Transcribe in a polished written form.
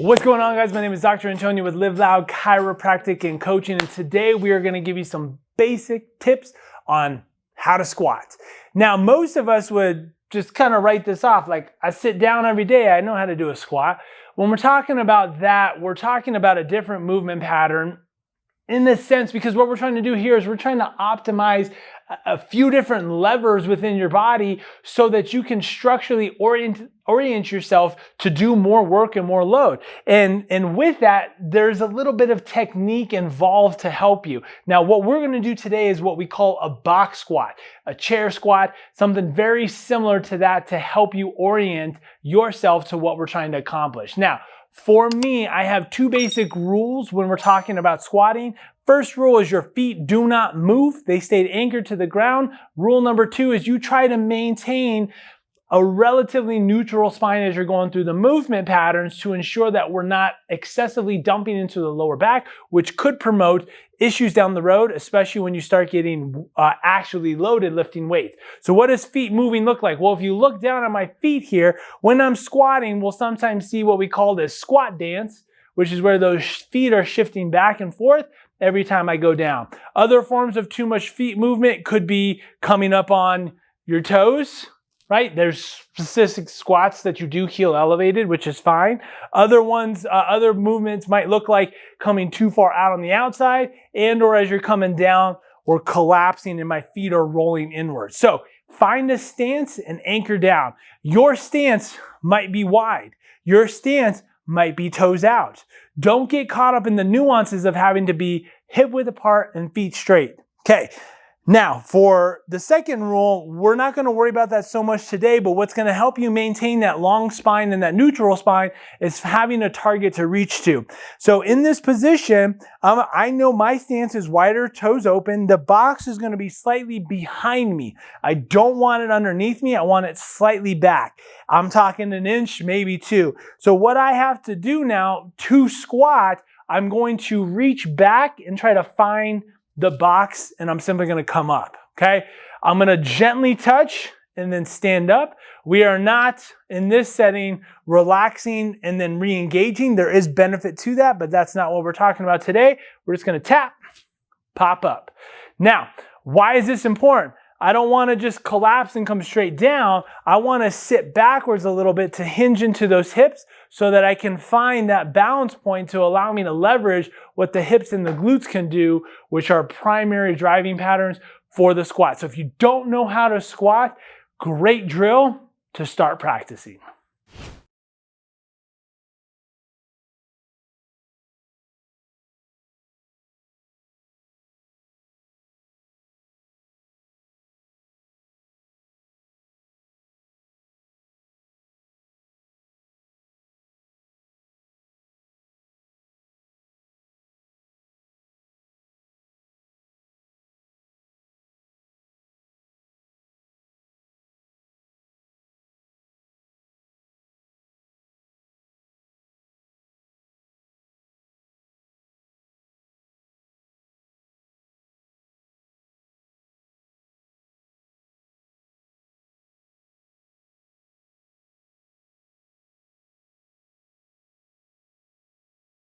What's going on, guys? My name is Dr. Antonio with Lives Out Chiropractic and Coaching, and today we are going to give you some basic tips on how to squat. Now, most of us would just kind of write this off, like I sit down every day, I know how to do a squat. When we're talking about that, we're talking about a different movement pattern in this sense, because what we're trying to do here is we're trying to optimize a few different levers within your body so that you can structurally orient yourself to do more work and more load. And with that, there's a little bit of technique involved to help you. Now, what we're going to do today is what we call a box squat, a chair squat, something very similar to that to help you orient yourself to what we're trying to accomplish. Now, for me, I have two basic rules when we're talking about squatting. First rule is your feet do not move. They stayed anchored to the ground. Rule number two is you try to maintain a relatively neutral spine as you're going through the movement patterns to ensure that we're not excessively dumping into the lower back, which could promote issues down the road, especially when you start getting actually loaded lifting weights. So what does feet moving look like? Well, if you look down at my feet here, when I'm squatting, we'll sometimes see what we call this squat dance, which is where those feet are shifting back and forth every time I go down. Other forms of too much feet movement could be coming up on your toes, right? There's specific squats that you do heel elevated, which is fine. Other ones, other movements might look like coming too far out on the outside, and or as you're coming down or collapsing and my feet are rolling inwards. So find a stance and anchor down. Your stance might be wide. Your stance might be toes out. Don't get caught up in the nuances of having to be hip width apart and feet straight. Okay. Now, for the second rule, we're not going to worry about that so much today, but what's going to help you maintain that long spine and that neutral spine is having a target to reach to. So in this position, I know my stance is wider, toes open. The box is going to be slightly behind me. I don't want it underneath me. I want it slightly back. I'm talking an inch, maybe two. So what I have to do now to squat, I'm going to reach back and try to find the box, and I'm simply going to come up, okay? I'm going to gently touch and then stand up. We are not, in this setting, relaxing and then re-engaging. There is benefit to that, but that's not what we're talking about today. We're just going to tap, pop up. Now, why is this important? I don't want to just collapse and come straight down. I want to sit backwards a little bit to hinge into those hips so that I can find that balance point to allow me to leverage what the hips and the glutes can do, which are primary driving patterns for the squat. So if you don't know how to squat, great drill to start practicing.